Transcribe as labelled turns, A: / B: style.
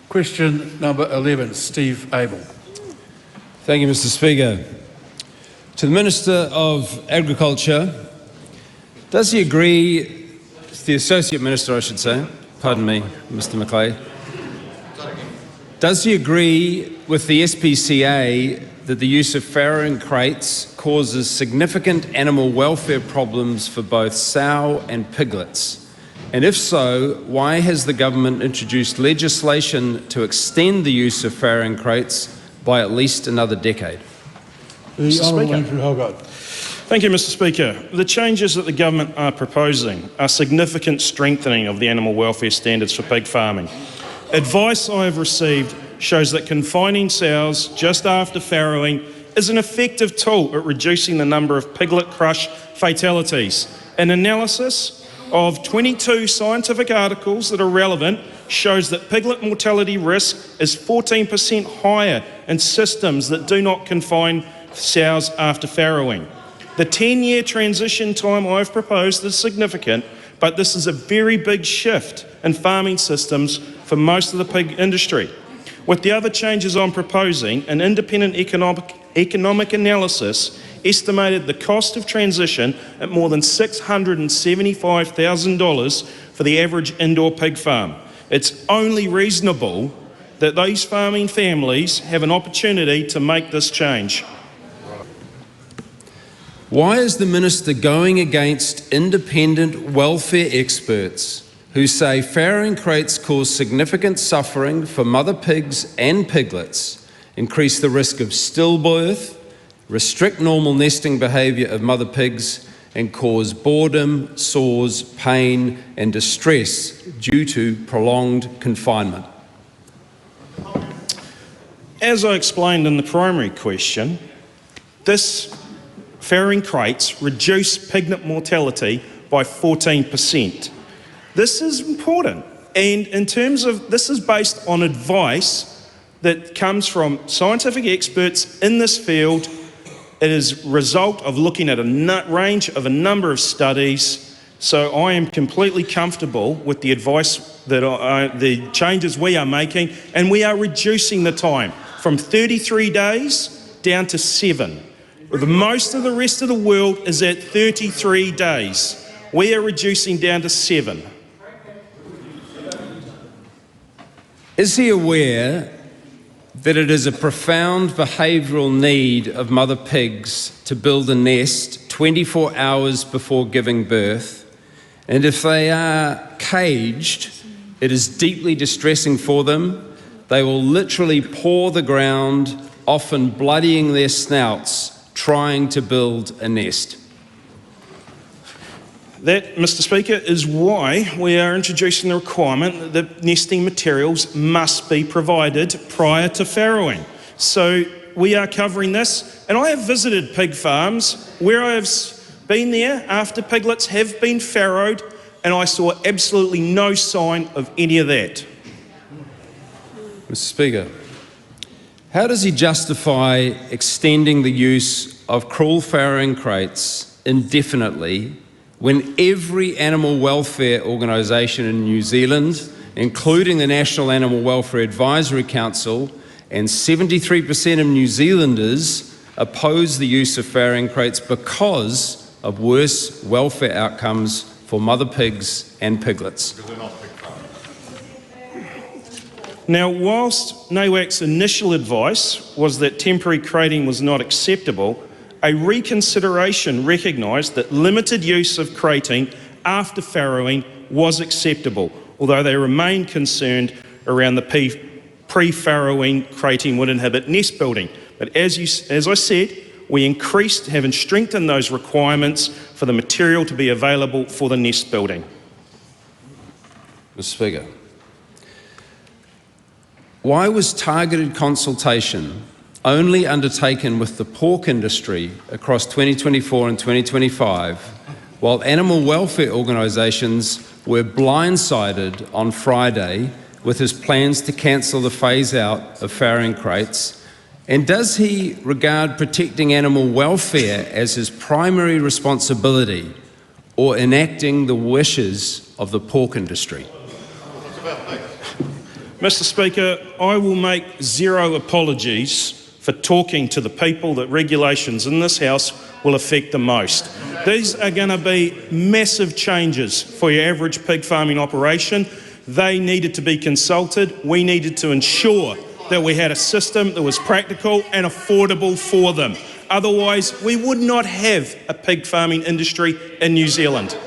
A: Question number 11, Steve Abel.
B: Thank you, Mr. Speaker. To the Minister of Agriculture, does he agree, the Associate Minister I should say, pardon me, Mr. McLeod, does he agree with the SPCA that the use of farrowing crates causes significant animal welfare problems for both sow and piglets? And if so, why has the government introduced legislation to extend the use of farrowing crates by at least another decade?
A: The Honourable Andrew Holgate.
C: Thank you, Mr. Speaker. The changes that the government are proposing are significant strengthening of the animal welfare standards for pig farming. Advice I have received shows that confining sows just after farrowing is an effective tool at reducing the number of piglet crush fatalities. An analysis of 22 scientific articles that are relevant shows that piglet mortality risk is 14% higher in systems that do not confine sows after farrowing. The 10-year transition time I've proposed is significant, but this is a very big shift in farming systems for most of the pig industry. With the other changes I'm proposing, an independent economic analysis estimated the cost of transition at more than $675,000 for the average indoor pig farm. It's only reasonable that these farming families have an opportunity to make this change.
B: Why is the Minister going against independent welfare experts who say farrowing crates cause significant suffering for mother pigs and piglets, increase the risk of stillbirth, restrict normal nesting behaviour of mother pigs, and cause boredom, sores, pain and distress due to prolonged confinement?
C: As I explained in the primary question, this farrowing crates reduce piglet mortality by 14%. This is important, and in terms of, this is based on advice that comes from scientific experts in this field. It is a result of looking at a range of a number of studies, so I am completely comfortable with the advice that the changes we are making, and we are reducing the time from 33 days down to 7. Most of the rest of the world is at 33 days. We are reducing down to 7.
B: Is he aware that it is a profound behavioural need of mother pigs to build a nest 24 hours before giving birth, and if they are caged, it is deeply distressing for them? They will literally paw the ground, often bloodying their snouts, trying to build a nest.
C: That, Mr. Speaker, is why we are introducing the requirement that the nesting materials must be provided prior to farrowing. So we are covering this, and I have visited pig farms where I have been there after piglets have been farrowed, and I saw absolutely no sign of any of that.
B: Mr. Speaker, how does he justify extending the use of cruel farrowing crates indefinitely when every animal welfare organisation in New Zealand, including the National Animal Welfare Advisory Council, and 73% of New Zealanders oppose the use of farrowing crates because of worse welfare outcomes for mother pigs and piglets?
C: Now, whilst NAWAC's initial advice was that temporary crating was not acceptable, a reconsideration recognised that limited use of crating after farrowing was acceptable, although they remained concerned around the pre-farrowing crating would inhibit nest building. But as I said, we have strengthened those requirements for the material to be available for the nest building.
B: Mr. Speaker, why was targeted consultation only undertaken with the pork industry across 2024 and 2025, while animal welfare organisations were blindsided on Friday with his plans to cancel the phase-out of farrowing crates? And does he regard protecting animal welfare as his primary responsibility, or enacting the wishes of the pork industry?
C: Mr Speaker, I will make zero apologies for talking to the people that regulations in this House will affect the most. These are going to be massive changes for your average pig farming operation. They needed to be consulted. We needed to ensure that we had a system that was practical and affordable for them. Otherwise, we would not have a pig farming industry in New Zealand.